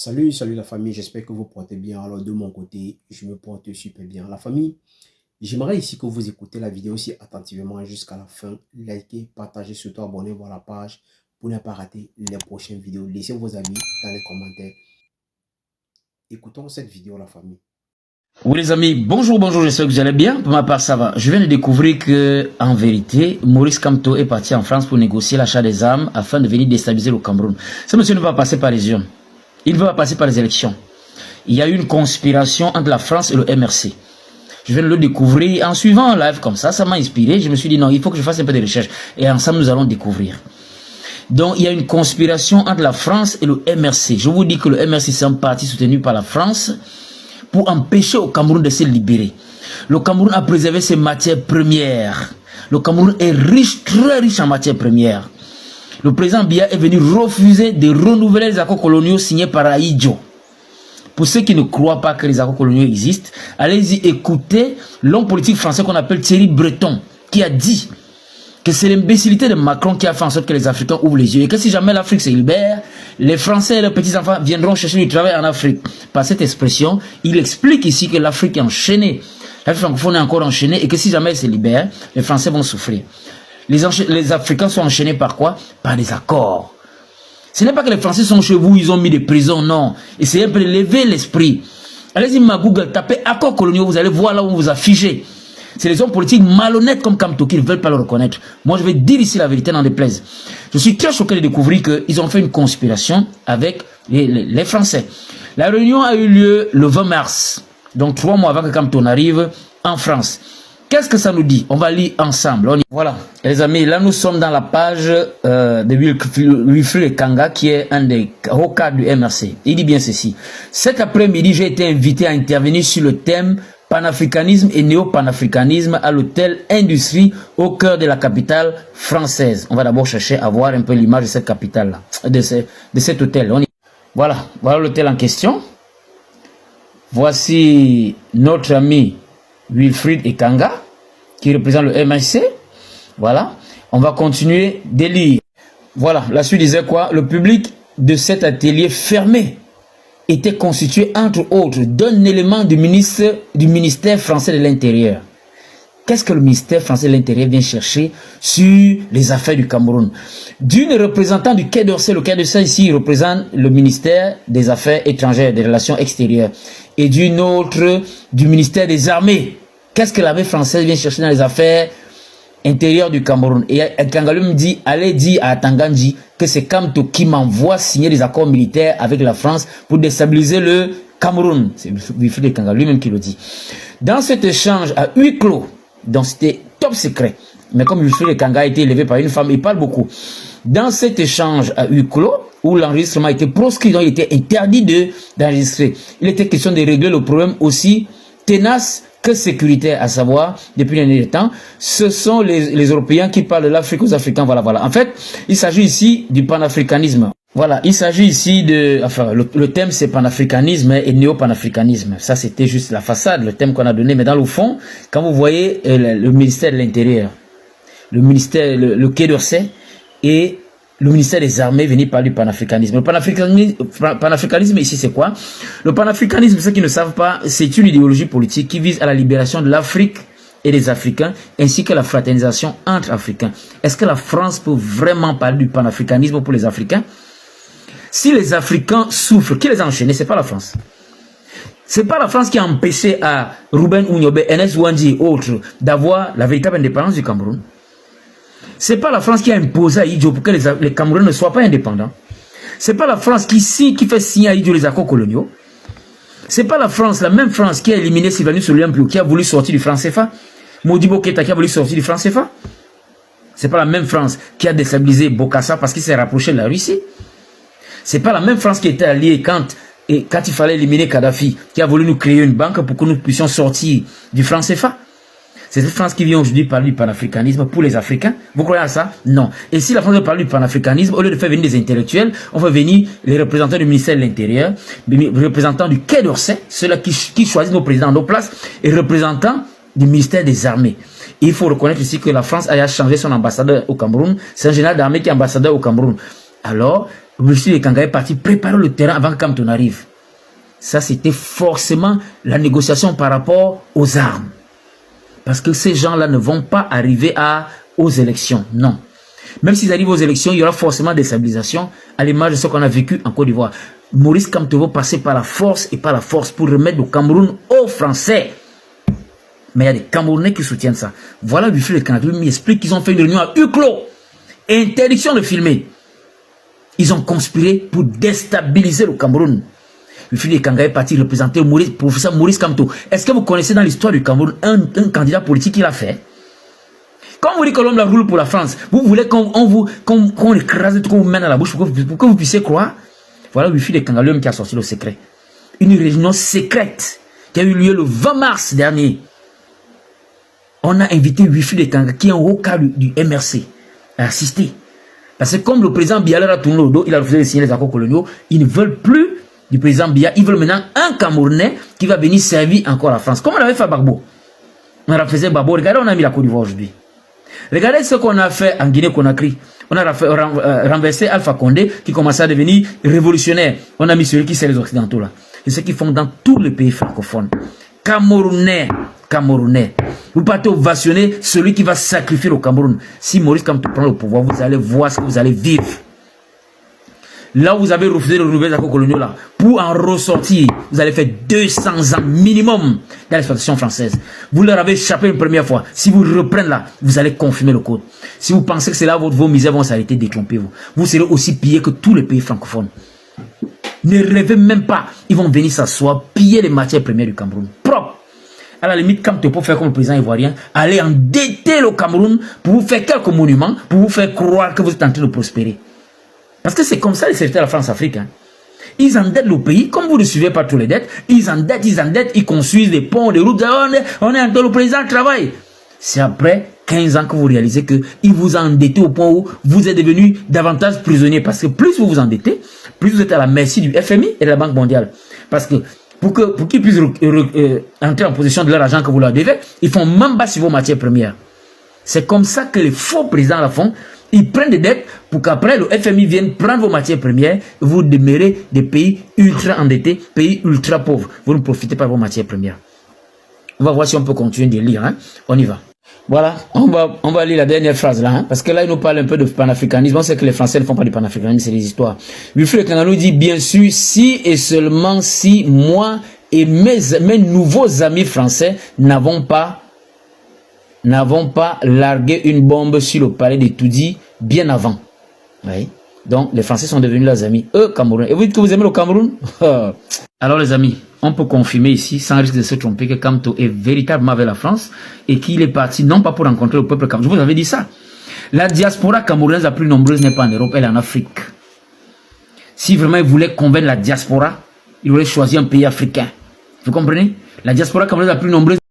Salut la famille, j'espère que vous portez bien. Alors de mon côté, je me porte super bien. La famille, j'aimerais ici que vous écoutez la vidéo aussi attentivement jusqu'à la fin. Likez, partagez, surtout abonnez-vous à la page pour ne pas rater les prochaines vidéos. Laissez vos avis dans les commentaires. Écoutons cette vidéo la famille. Oui les amis, bonjour, j'espère que vous allez bien. Pour ma part ça va. Je viens de découvrir que en vérité, Maurice Kamto est parti en France pour négocier l'achat des armes afin de venir déstabiliser le Cameroun. Ce monsieur ne va pas passer par les urnes. Il ne va pas passer par les élections. Il y a eu une conspiration entre la France et le MRC. Je viens de le découvrir en suivant un live comme ça m'a inspiré. Je me suis dit non, il faut que je fasse un peu de recherche. Et ensemble nous allons découvrir. Donc il y a une conspiration entre la France et le MRC. Je vous dis que le MRC c'est un parti soutenu par la France pour empêcher au Cameroun de se libérer. Le Cameroun a préservé ses matières premières. Le Cameroun est riche, très riche en matières premières. Le président Biya est venu refuser de renouveler les accords coloniaux signés par Ahidjo. Pour ceux qui ne croient pas que les accords coloniaux existent, allez-y écouter l'homme politique français qu'on appelle Thierry Breton, qui a dit que c'est l'imbécilité de Macron qui a fait en sorte que les Africains ouvrent les yeux et que si jamais l'Afrique se libère, les Français et leurs petits-enfants viendront chercher du travail en Afrique. Par cette expression, il explique ici que l'Afrique est enchaînée, l'Afrique francophone est encore enchaînée et que si jamais elle se libère, les Français vont souffrir. Les Africains sont enchaînés par quoi? Par des accords. Ce n'est pas que les Français sont chez vous, ils ont mis des prisons, non. Essayez un peu de lever l'esprit. Allez-y, ma Google, tapez accords coloniaux, vous allez voir là où on vous a figé. C'est les hommes politiques malhonnêtes comme Kamto qui ne veulent pas le reconnaître. Moi, je vais dire ici la vérité, n'en déplaise. Je suis très choqué de découvrir qu'ils ont fait une conspiration avec les Français. La réunion a eu lieu le 20 mars, donc 3 mois avant que Kamto n'arrive en France. Qu'est-ce que ça nous dit? On va lire ensemble. Voilà, les amis, là nous sommes dans la page de Wilfried Ekanga, qui est un des hauts cadres du MRC. Il dit bien ceci. Cet après-midi, j'ai été invité à intervenir sur le thème panafricanisme et néo-panafricanisme à l'hôtel Industrie au cœur de la capitale française. On va d'abord chercher à voir un peu l'image de cette capitale-là, de cet hôtel. Voilà l'hôtel en question. Voici notre ami Wilfried Ekanga, qui représente le MRC. Voilà, on va continuer de lire. Voilà, la suite disait quoi? Le public de cet atelier fermé était constitué entre autres d'un élément du ministère français de l'Intérieur. Qu'est-ce que le ministère français de l'Intérieur vient chercher sur les affaires du Cameroun? D'une représentante du Quai d'Orsay, le Quai d'Orsay ici représente le ministère des Affaires étrangères, des Relations extérieures, et d'une autre du ministère des Armées. Qu'est-ce que l'armée française vient chercher dans les affaires intérieures du Cameroun? Et Kangalum dit, allez dire à Tanganji que c'est Kamto qui m'envoie signer des accords militaires avec la France pour déstabiliser le Cameroun. C'est Wilfried Ekanga lui-même qui le dit. Dans cet échange à huis clos, donc c'était top secret, mais comme Wilfried Ekanga a été élevé par une femme, il parle beaucoup. Dans cet échange à huis clos, où l'enregistrement était proscrit, donc il était interdit d'enregistrer, il était question de régler le problème aussi tenace que sécuritaire, à savoir, depuis un temps, ce sont les Européens qui parlent de l'Afrique aux Africains, voilà. En fait, il s'agit ici du panafricanisme. Voilà, il s'agit ici de... Enfin, le thème c'est panafricanisme et néo-panafricanisme. Ça, c'était juste la façade, le thème qu'on a donné. Mais dans le fond, quand vous voyez le ministère de l'Intérieur, le ministère, le Quai d'Orsay et le ministère des Armées venir parler du panafricanisme. Le panafricanisme ici, c'est quoi? Le panafricanisme, ceux qui ne savent pas, c'est une idéologie politique qui vise à la libération de l'Afrique et des Africains, ainsi que la fraternisation entre Africains. Est-ce que la France peut vraiment parler du panafricanisme pour les Africains? Si les Africains souffrent, qui les a enchaînés? C'est pas la France. C'est pas la France qui a empêché à Ruben Ounyobe, Enes Ouandji et autres d'avoir la véritable indépendance du Cameroun. C'est pas la France qui a imposé à Ahidjo pour que les Camerounais ne soient pas indépendants. C'est pas la France qui fait signer à Ahidjo les accords coloniaux. C'est pas la France, la même France qui a éliminé Sylvanus Olympio, qui a voulu sortir du franc CFA. Modibo Keïta qui a voulu sortir du franc CFA. C'est pas la même France qui a déstabilisé Bokassa parce qu'il s'est rapproché de la Russie. C'est pas la même France qui était alliée quand il fallait éliminer Kadhafi, qui a voulu nous créer une banque pour que nous puissions sortir du franc CFA. C'est cette France qui vient aujourd'hui parler du panafricanisme pour les Africains. Vous croyez à ça? Non. Et si la France veut parler du panafricanisme, au lieu de faire venir des intellectuels, on fait venir les représentants du ministère de l'Intérieur, les représentants du Quai d'Orsay, ceux-là qui choisissent nos présidents à nos places, et représentants du ministère des Armées. Et il faut reconnaître ici que la France a changé son ambassadeur au Cameroun. C'est un général d'armée qui est ambassadeur au Cameroun. Alors, Wilfried Ekanga est parti préparer le terrain avant que Kamto arrive. Ça, c'était forcément la négociation par rapport aux armes. Parce que ces gens-là ne vont pas arriver aux élections. Non. Même s'ils arrivent aux élections, il y aura forcément des stabilisations à l'image de ce qu'on a vécu en Côte d'Ivoire. Maurice Kamto va passer par la force et par la force pour remettre le Cameroun aux Français. Mais il y a des Camerounais qui soutiennent ça. Voilà Wilfried Ekanga qui m'explique qu'ils ont fait une réunion à huis clos. Interdiction de filmer. Ils ont conspiré pour déstabiliser le Cameroun. Wilfried Ekanga est parti représenter le professeur Maurice Kamto. Est-ce que vous connaissez dans l'histoire du Cameroun un candidat politique qui l'a fait? Quand vous dites que l'homme la roule pour la France, vous voulez qu'on écrase tout, qu'on vous mène à la bouche pour que vous puissiez croire? Voilà Wilfried Ekanga, l'homme qui a sorti le secret. Une réunion secrète qui a eu lieu le 20 mars dernier. On a invité Wilfried Ekanga, qui est un haut cadre du MRC, à assister. Parce que comme le président Biya leur a tourné le dos, il a refusé de signer les accords coloniaux, ils ne veulent plus du président Biya, ils veulent maintenant un Camerounais qui va venir servir encore la France. Comme on avait fait à Gbagbo. On a refusé Gbagbo. Regardez, on a mis la Côte d'Ivoire aujourd'hui. Regardez ce qu'on a fait en Guinée-Conakry. On a renversé Alpha Condé qui commençait à devenir révolutionnaire. On a mis celui qui sait les Occidentaux là. C'est ce qu'ils font dans tous les pays francophones. Camerounais. Vous partez ovationner celui qui va sacrifier le Cameroun. Si Maurice Kamto prend le pouvoir, vous allez voir ce que vous allez vivre. Là où vous avez refusé de renouveler les accords coloniaux là, pour en ressortir, vous allez faire 200 ans minimum dans l'exploitation française. Vous leur avez échappé une première fois. Si vous reprenez là, vous allez confirmer le code. Si vous pensez que c'est là où vos misères vont s'arrêter, détrompez-vous. Vous serez aussi pillés que tous les pays francophones. Ne rêvez même pas. Ils vont venir s'asseoir, piller les matières premières du Cameroun. Propre. À la limite, quand tu peux faire comme le président ivoirien, aller endetter le Cameroun pour vous faire quelques monuments, pour vous faire croire que vous êtes en train de prospérer. Parce que c'est comme ça les serviteurs de la France-Afrique. Hein. Ils endettent le pays, comme vous ne suivez pas tous les dettes, ils endettent, ils construisent des ponts, des routes, on est en train, le président travaille. C'est après 15 ans que vous réalisez qu'il vous a endetté au point où vous êtes devenu davantage prisonnier. Parce que plus vous vous endettez, plus vous êtes à la merci du FMI et de la Banque mondiale. Parce que pour qu'ils puissent entrer en possession de leur argent que vous leur devez, ils font même bas sur vos matières premières. C'est comme ça que les faux présidents la font. Ils prennent des dettes pour qu'après le FMI vienne prendre vos matières premières. Vous demeurez des pays ultra endettés, pays ultra pauvres. Vous ne profitez pas de vos matières premières. On va voir si on peut continuer de lire. Hein. On y va. Voilà, on va lire la dernière phrase là. Hein, parce que là, il nous parle un peu de panafricanisme. On sait que les Français ne font pas du panafricanisme, c'est des histoires. Wilfried Ekanga nous dit, bien sûr, si et seulement si moi et mes nouveaux amis français n'avons pas largué une bombe sur le palais de Toudi bien avant. Oui. Donc, les Français sont devenus leurs amis. Eux, Cameroun. Et vous dites que vous aimez le Cameroun? Alors, les amis, on peut confirmer ici, sans risque de se tromper, que Kamto est véritablement avec la France et qu'il est parti, non pas pour rencontrer le peuple camerounais. Je vous avais dit ça. La diaspora camerounaise la plus nombreuse n'est pas en Europe, elle est en Afrique. Si vraiment il voulait convaincre la diaspora, il aurait choisi un pays africain. Vous comprenez? La diaspora camerounaise la plus nombreuse